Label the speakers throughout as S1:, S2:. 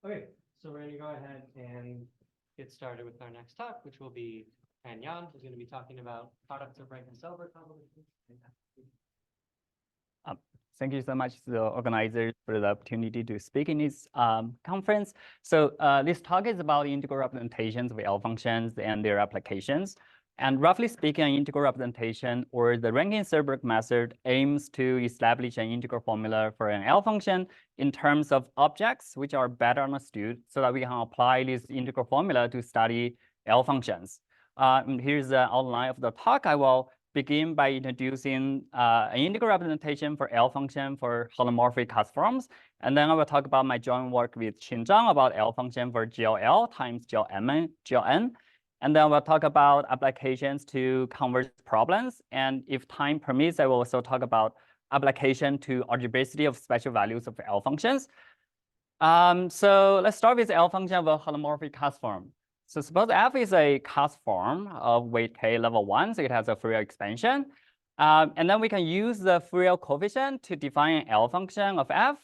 S1: Okay, so we're going to go ahead and get started with our next talk, which will be Tan Yan, who's going to be talking about products of Rankin-Selberg convolutions.
S2: Um, Thank you so much to the organizers for the opportunity to speak in this conference. So this talk is about integral representations of L functions and their applications. And roughly speaking, an integral representation or the Rankin-Selberg method aims to establish an integral formula for an L function in terms of objects which are better understood so that we can apply this integral formula to study L functions. Here's the outline of the talk. I will begin by introducing an integral representation for L function for holomorphic class forms. And then I will talk about my joint work with Qin Zhang about L function for GLL times GLN. And then we'll talk about applications to convergence problems. And if time permits, I will also talk about application to algebraicity of special values of L functions. So let's start with L function of a holomorphic class form. So suppose F is a class form of weight K level 1, so it has a Fourier expansion. And then we can use the Fourier coefficient to define an L function of F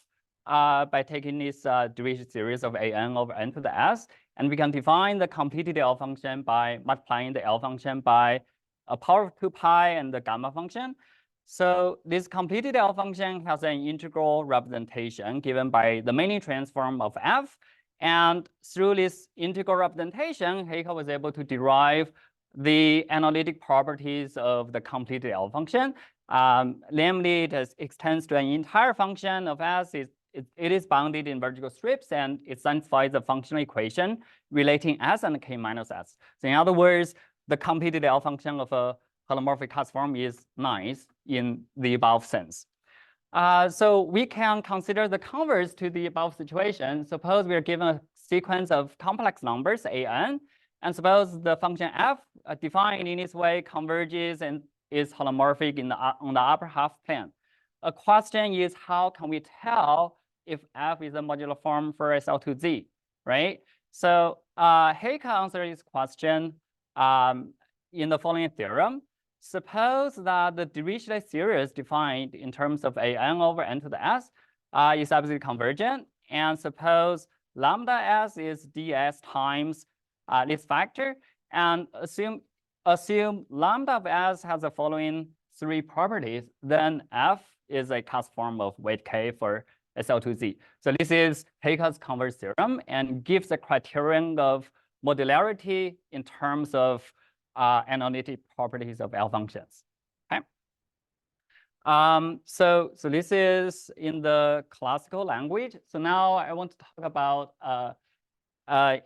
S2: by taking this Dirichlet series of an over n to the s. And we can define the completed L function by multiplying the L function by a power of 2 pi and the gamma function. So this completed L function has an integral representation given by the many transform of F. And through this integral representation, Heike was able to derive the analytic properties of the completed L function. Namely, it extends to an entire function of S. It is bounded in vertical strips, and it satisfies the functional equation relating S and K minus S. So in other words, the completed L function of a holomorphic class form is nice in the above sense. So we can consider the converse to the above situation. Suppose we are given a sequence of complex numbers, an, and suppose the function f defined in this way converges and is holomorphic on the upper half plane. A question is, how can we tell if f is a modular form for SL2Z, right? So Heike answered this question in the following theorem. Suppose that the Dirichlet series defined in terms of an over n to the s is absolutely convergent, and suppose lambda s is ds times this factor, and assume lambda of s has the following 3 properties, then f is a class form of weight k for SL2Z. So this is Heike's converse theorem and gives a criterion of modularity in terms of analytic properties of L functions. Okay. So this is in the classical language. So now I want to talk about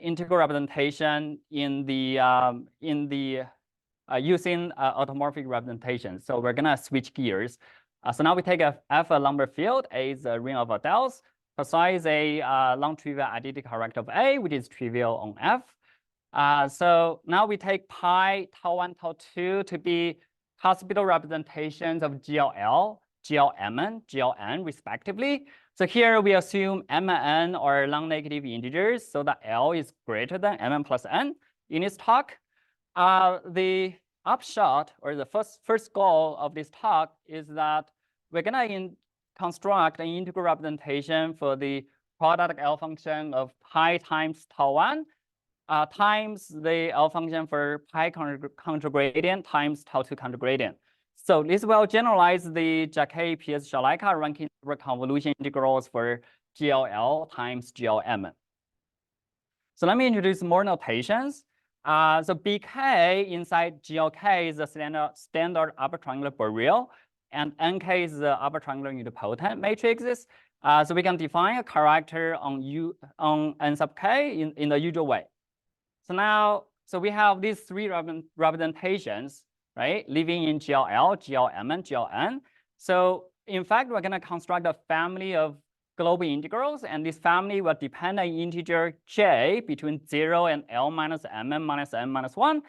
S2: integral representation in the using automorphic representation. So we're gonna switch gears. So now we take a F a Lambert field. A is a ring of Adels. Psi is a non-trivial identity character of A, which is trivial on F. So now we take pi, tau 1, tau 2 to be hospital representations of GLL, GLM, GLN, respectively. So here we assume m and n are non-negative integers, so that L is greater than m plus n. In this talk, the upshot or the first goal of this talk is that we're gonna construct an integral representation for the product L function of pi times tau 1 times the L function for pi contragradient times tau 2 contragradient. So this will generalize the Jacquet, P.S. Shalaika, Rankin-Selberg convolution integrals for GLL times GLM. So let me introduce more notations. So BK inside GLK is the standard upper triangular Borel, and NK is the upper triangular nilpotent matrices. So we can define a character on N sub K in the usual way. So now, we have these 3 representations, right? Living in GLL, GLM, and GLN. So in fact, we're gonna construct a family of global integrals, and this family will depend on integer j between 0 and L minus m minus n minus 1.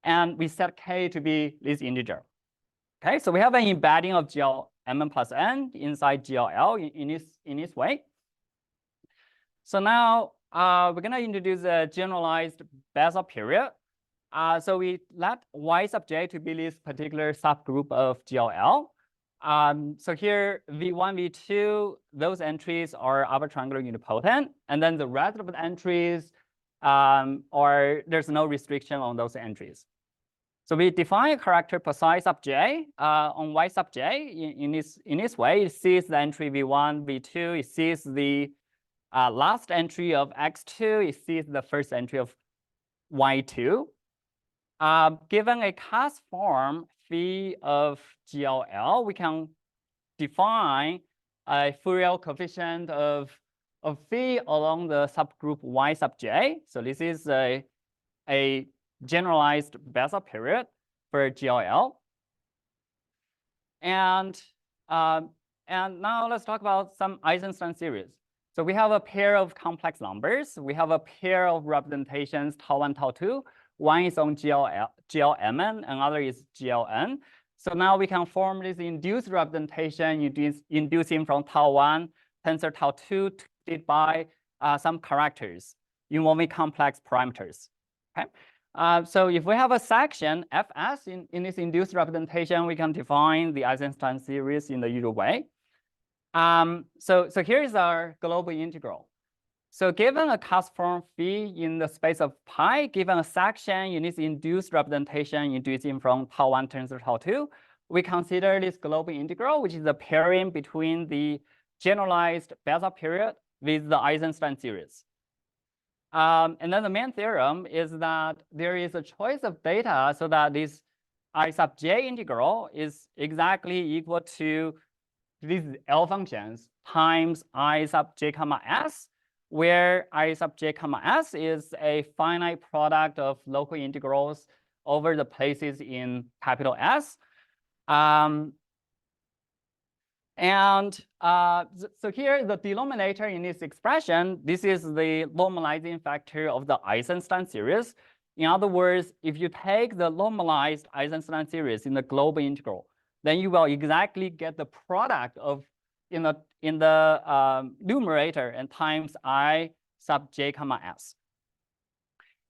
S2: And we set k to be this integer. Okay, so we have an embedding of GLM plus n inside GLL in this way. So now we're gonna introduce a generalized Bessel period. So we let y sub j to be this particular subgroup of GLL. So here, V1, V2, those entries are our triangular unipotent. And then the rest of the entries, there's no restriction on those entries. So we define a character per psi sub j on y sub j in this way. It sees the entry V1, V2. It sees the last entry of x2. It sees the first entry of y2. Given a class form phi of GLL, we can define a Fourier coefficient of phi along the subgroup y sub j. So this is a generalized Bessel period for GLL. And now let's talk about some Eisenstein series. So we have a pair of complex numbers. We have a pair of representations, tau1, tau2. One is on GLMN, another is GLN. So now we can form this induced representation, inducing from tau1, tensor tau2, by some characters involving complex parameters. Okay. So if we have a section Fs in this induced representation, we can define the Eisenstein series in the usual way. So here is our global integral. So given a class form phi in the space of pi, given a section in this induced representation inducing from tau1 tensor tau2, we consider this global integral, which is the pairing between the generalized Bessel period with the Eisenstein series. And then the main theorem is that there is a choice of data so that this I sub j integral is exactly equal to these L functions times I sub j comma s, where I sub j comma s is a finite product of local integrals over the places in capital S. So here, the denominator in this expression, this is the normalizing factor of the Eisenstein series. In other words, if you take the normalized Eisenstein series in the global integral, then you will exactly get the product of in the numerator and times I sub j comma s.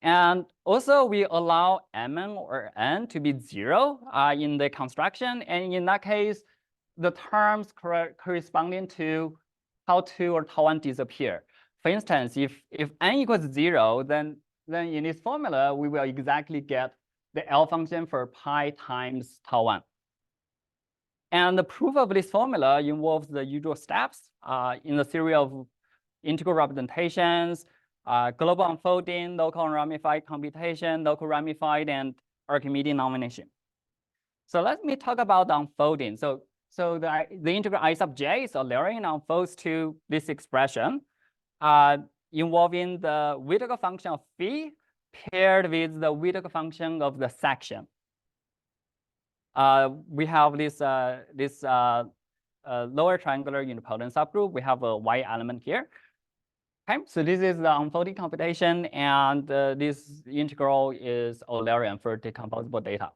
S2: And also, we allow mn or n to be 0 in the construction, and in that case, the terms corresponding to tau2 or tau1 disappear. For instance, if n equals 0, then in this formula, we will exactly get the L function for pi times tau1. And the proof of this formula involves the usual steps in the theory of integral representations, global unfolding, local ramified computation, local ramified, and Archimedean nomination. So let me talk about the unfolding. So the integral I sub j is Eulerian unfolds to this expression involving the Whittaker function of phi paired with the Whittaker function of the section. We have this lower triangular unipotent subgroup. We have a y element here. Okay, so this is the unfolding computation, and this integral is Eulerian for decomposable data.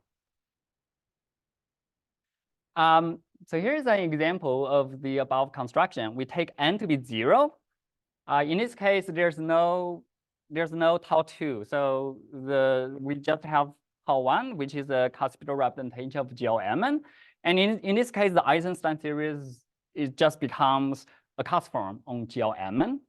S2: So here's an example of the above construction. We take n to be 0. In this case, there's no tau2. So we just have tau1, which is a cuspidal representation of GLMN. And in this case, the Eisenstein series just becomes a cusp form on GLMN.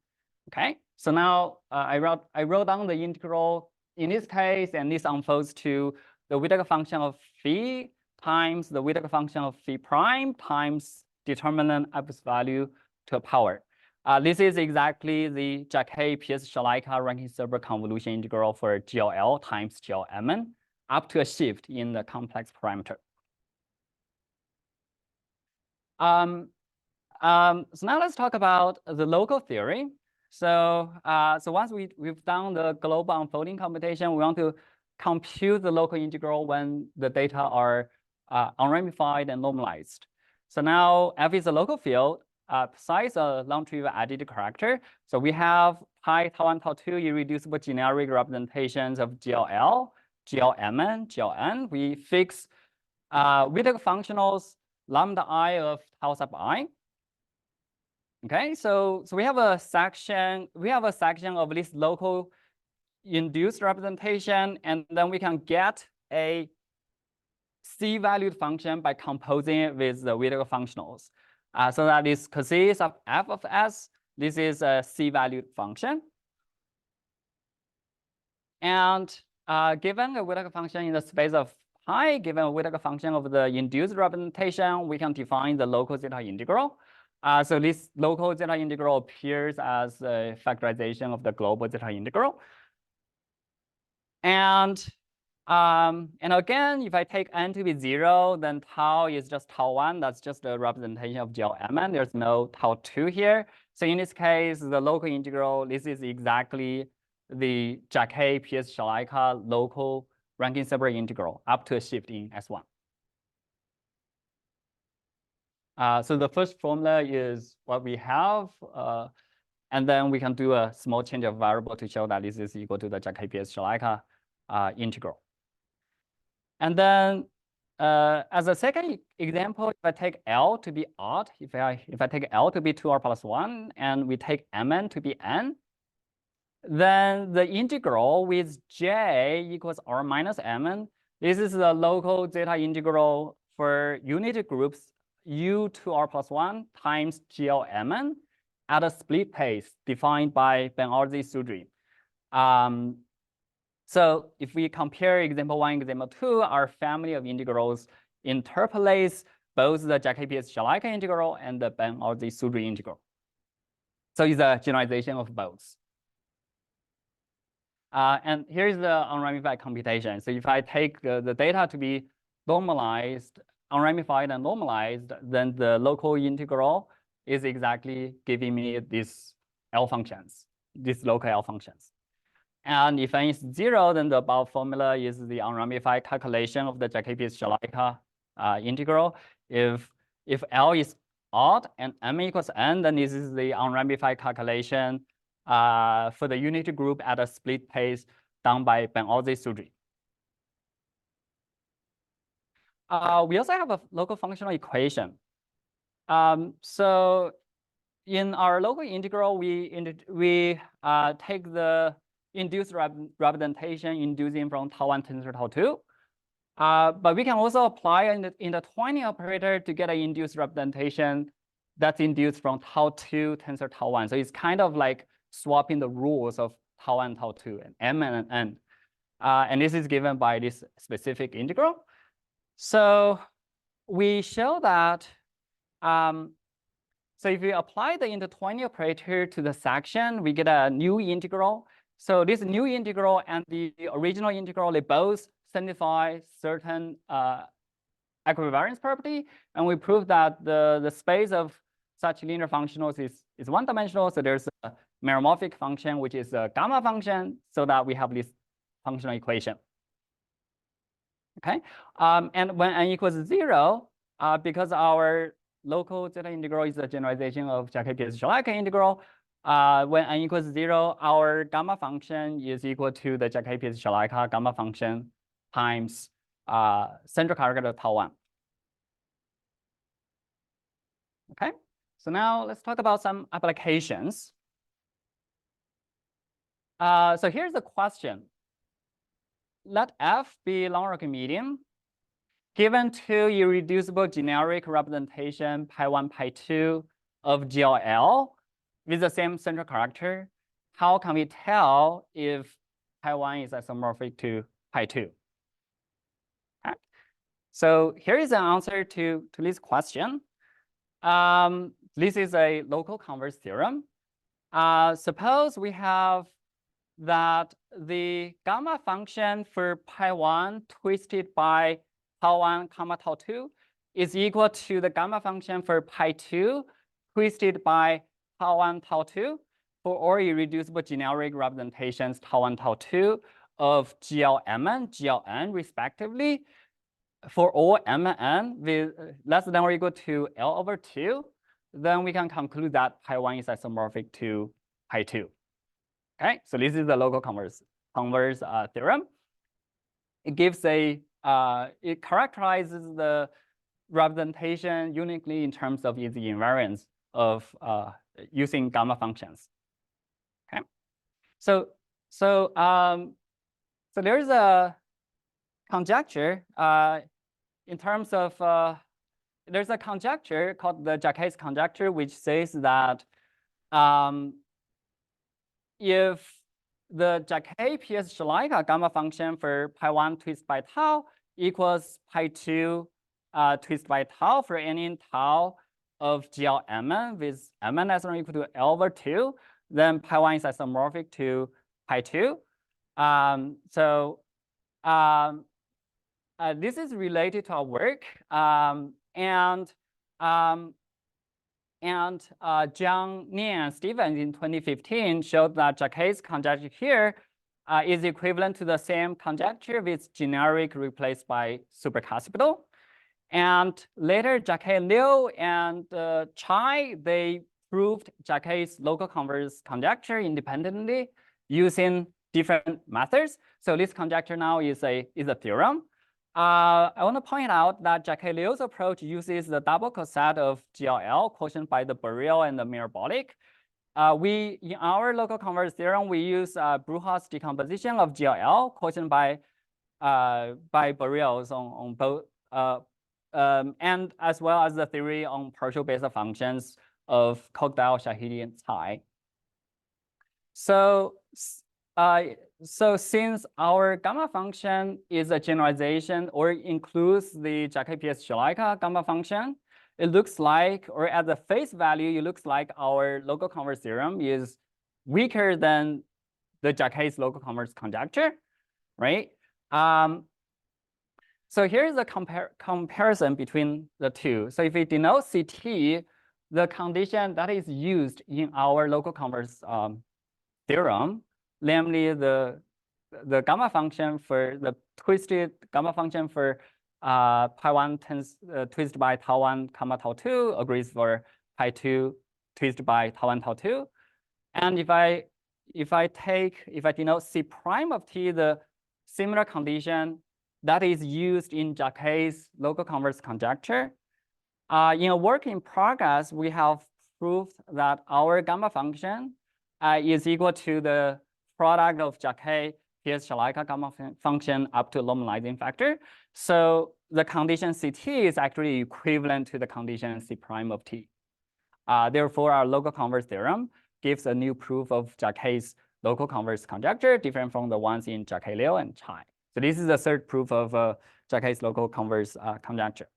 S2: Okay, so now I wrote down the integral in this case, and this unfolds to the Whittaker function of phi times the Whittaker function of phi prime times determinant absolute value to a power. This is exactly the Jacquet, Peirce-Schleicher, Rankin-Selberg convolution integral for GLL times GLMN up to a shift in the complex parameter. So now let's talk about the local theory. So once we've done the global unfolding computation, we want to compute the local integral when the data are unramified and normalized. So now F is a local field. Psi is a non-trivial additive character. So we have pi, tau1, tau2 irreducible generic representations of GLL, GLMN, GLN. We fix Whittaker functionals lambda I of tau sub I. Okay, so we have a section of this local induced representation, and then we can get a C-valued function by composing it with the Whittaker functionals. So that this consists of f of s. This is a C-valued function. And given a Whittaker function in the space of pi, given a Whittaker function of the induced representation, we can define the local zeta integral. So this local zeta integral appears as a factorization of the global zeta integral. And again, if I take n to be 0, then tau is just tau 1. That's just a representation of GLMN. There's no tau 2 here. So in this case, the local integral, this is exactly the Jacquet PS Shalaika local Rankin-Selberg integral up to a shift in S1. So the first formula is what we have. And then we can do a small change of variable to show that this is equal to the Jacquet PS Shalaika integral. And then as a second example, if I take L to be odd, if I take L to be 2r plus 1, and we take Mn to be n, then the integral with J equals r minus Mn, this is the local zeta integral for unit groups U 2r plus 1 times GLMN at a split pace defined by Ben-Arzi-Sudry. So if we compare example 1, example 2, our family of integrals interpolates both the Jacquet PS Shalaika integral and the Ben-Arzi-Sudry integral. So it's a generalization of both. And here's the unramified computation. So if I take the data to be normalized, unramified and normalized, then the local integral is exactly giving me these L functions, these local L functions. And if n is 0, then the above formula is the unramified calculation of the Jacquet PS Shalaika integral. If L is odd and m equals n, then this is the unramified calculation for the unit group at a split pace done by Ben-Arzi-Sudry. We also have a local functional equation. So in our local integral, we take the induced representation inducing from tau 1 tensor tau 2. But we can also apply in the Twining operator to get an induced representation that's induced from tau 2 tensor tau 1. So it's kind of like swapping the rules of tau 1 tau 2 and m and n. And this is given by this specific integral. So we show that so if we apply the intertwining operator to the section, we get a new integral. So this new integral and the original integral, they both satisfy certain equivariance property. And we prove that the space of such linear functionals is one-dimensional. So there's a meromorphic function, which is a gamma function, so that we have this functional equation. Okay, and when n equals 0, because our local zeta integral is a generalization of Jacquet PS Shalaika integral, when n equals 0, our gamma function is equal to the Jacquet PS Shalaika gamma function times central character tau 1. Okay, so now let's talk about some applications. So here's the question. Let F be long-rank medium. Given two irreducible generic representation pi 1, pi 2 of GLL with the same central character, how can we tell if pi 1 is isomorphic to pi 2? Okay. So here is an answer to this question. This is a local converse theorem. Suppose we have that the gamma function for pi 1 twisted by tau 1 comma tau 2 is equal to the gamma function for pi 2 twisted by tau 1 tau 2 for all irreducible generic representations tau 1 tau 2 of GLMN, GLN respectively. For all m and n with less than or equal to L over 2, then we can conclude that pi 1 is isomorphic to pi 2. Okay, so this is the local converse theorem. It gives it characterizes the representation uniquely in terms of its invariance of using gamma functions. Okay, so there's a conjecture in terms of, there's a conjecture called the Jacquet's conjecture, which says that if the Jacquet PS Schleicher gamma function for pi1 twist by tau equals pi2 twist by tau for any tau of GLMN with Mn less than or equal to L/2, then pi1 is isomorphic to pi2. This is related to our work, and Jiang, Nian, and Stevens in 2015 showed that Jacquet's conjecture here is equivalent to the same conjecture with generic replaced by supercaspital. And later, Jacquet, Liu, and Chai, they proved Jacquet's local converse conjecture independently using different methods. So this conjecture now is a theorem. I want to point out that Jacquet-Liu's approach uses the double coset of GLL quotient by the Borel and the Mirabolic. In our local converse theorem, we use Bruchhaus decomposition of GLL quotient by Borel's on both, and as well as the theory on partial beta functions of Koch-Dal, Shahidi, and Tsai. So since our gamma function is a generalization or includes the Jacquet PS Schleicher gamma function, it looks like, or at the face value, it looks like our local converse theorem is weaker than the Jacquet's local converse conjecture, right? So here's a comparison between the two. So if we denote CT, the condition that is used in our local converse theorem, namely the gamma function for the twisted gamma function for pi1 twist by tau1 comma tau2 agrees for pi2 twist by tau1 tau2. And if I denote C prime of T, the similar condition that is used in Jacquet's local converse conjecture. In a work in progress, we have proved that our gamma function is equal to the product of Jacquet PS Schleicher gamma function up to normalizing factor. So the condition CT is actually equivalent to the condition C prime of T. Therefore, our local converse theorem gives a new proof of Jacquet's local converse conjecture, different from the ones in Jacquet-Liu and Chai. So this is the third proof of Jacquet's local converse conjecture.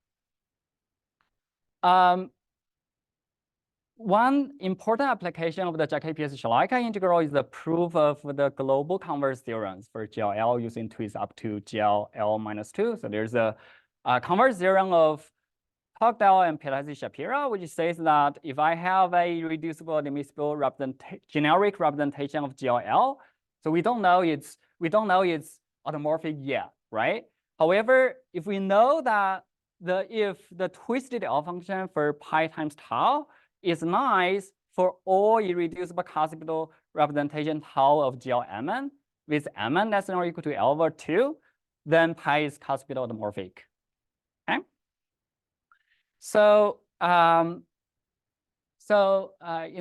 S2: One important application of the Jacquet PS Schleicher integral is the proof of the global converse theorems for GLL using twist up to GLL minus 2. So there's a converse theorem of Koch-Dal and Pelasi-Shapira, which says that if I have a reducible admissible generic representation of GLL, so we don't know it's automorphic yet, right? However, if we know that if the twisted L function for pi times tau is nice for all irreducible caspital representation tau of GLMN with Mn less than or equal to L/2, then pi is caspital automorphic. Okay. So in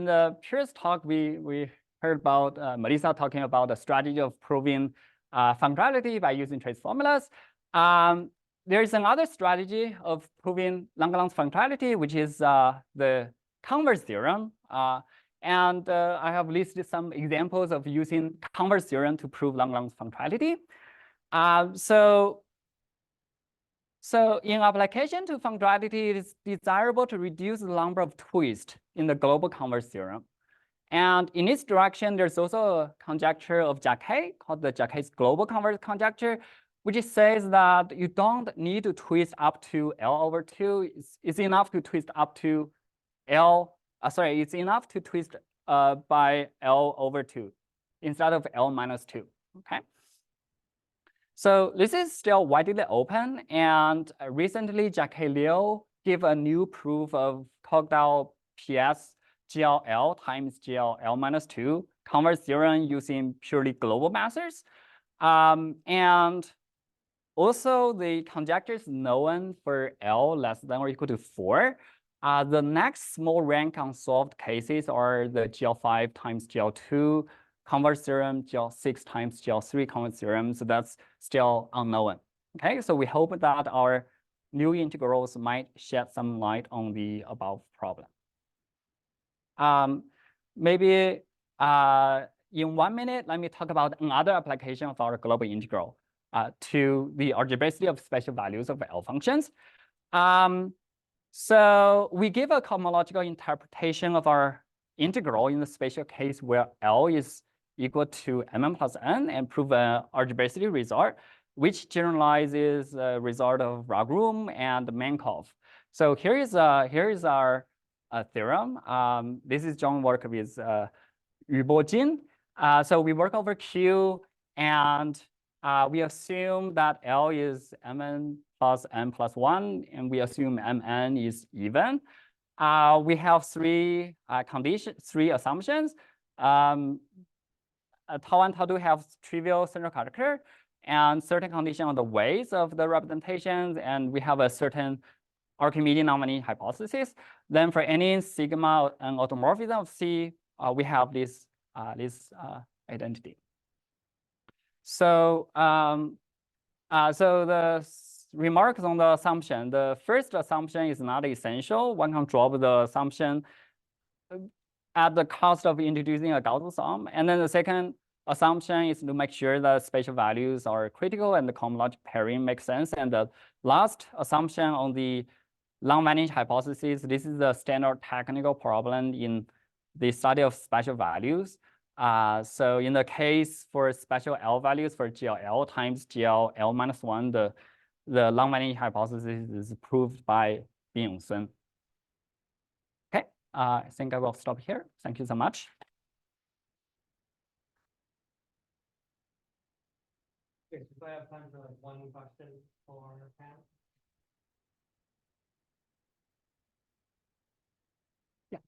S2: the previous talk, we heard about Melissa talking about the strategy of proving functionality by using trace formulas. There is another strategy of proving Langlands functionality, which is the converse theorem. And I have listed some examples of using converse theorem to prove Langlands functionality. So in application to functionality, it is desirable to reduce the number of twists in the global converse theorem. And in this direction, there's also a conjecture of Jacquet called the Jacquet's global converse conjecture, which says that you don't need to twist up to L/2. It's enough to twist up to it's enough to twist by L/2 instead of L-2, okay? So this is still widely open, and recently Jacquet-Liu gave a new proof of Koch-Dal PS GLL times GLL-2 converse theorem using purely global methods. And also the conjecture is known for L less than or equal to 4. The next small rank unsolved cases are the GL5 times GL2 converse theorem, GL6 times GL3 converse theorem. So that's still unknown. Okay, so we hope that our new integrals might shed some light on the above problem. Maybe in 1 minute, let me talk about another application of our global integral to the algebraicity of special values of L functions. So we give a cohomological interpretation of our integral in the special case where L is equal to mn plus n and prove an algebraicity result, which generalizes the result of Ragrum and Markov. So here is our theorem. This is John work with Yubojin. So we work over Q, and we assume that L is mn plus n plus 1, and we assume mn is even. We have three assumptions. Tau 1, Tau 2 have trivial central character and certain condition on the weights of the representations, and we have a certain Archimedean non-vanishing hypothesis. Then for any sigma and automorphism of C, we have this identity. So so the remarks on the assumption. The first assumption is not essential. One can drop the assumption at the cost of introducing a Gaussian sum. And then the second assumption is to make sure that spatial values are critical and the cohomologic pairing makes sense. And the last assumption on the long-vanishing hypothesis, this is the standard technical problem in the study of spatial values. So in the case for spatial L values for GLL times GLL minus 1, the long-vanishing hypothesis is proved by Bin Sun. Okay, I think I will stop here. Thank you so much.
S1: Okay, so I have time for like one question for Pam.
S2: Yeah.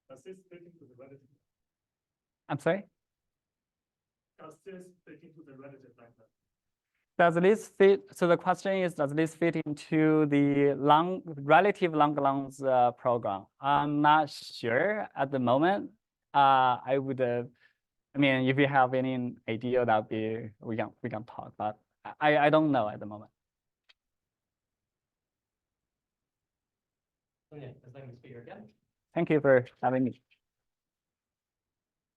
S3: Does this fit into the relative?
S2: I'm sorry?
S3: Does this fit into the relative vector?
S2: Does this fit? So the question is, does this fit into the relative Lagrange program? I'm not sure at the moment. I would, I mean, if you have any idea, that be we can talk, but I don't know at the moment.
S1: Okay, let's let me speak again.
S2: Thank you for having me.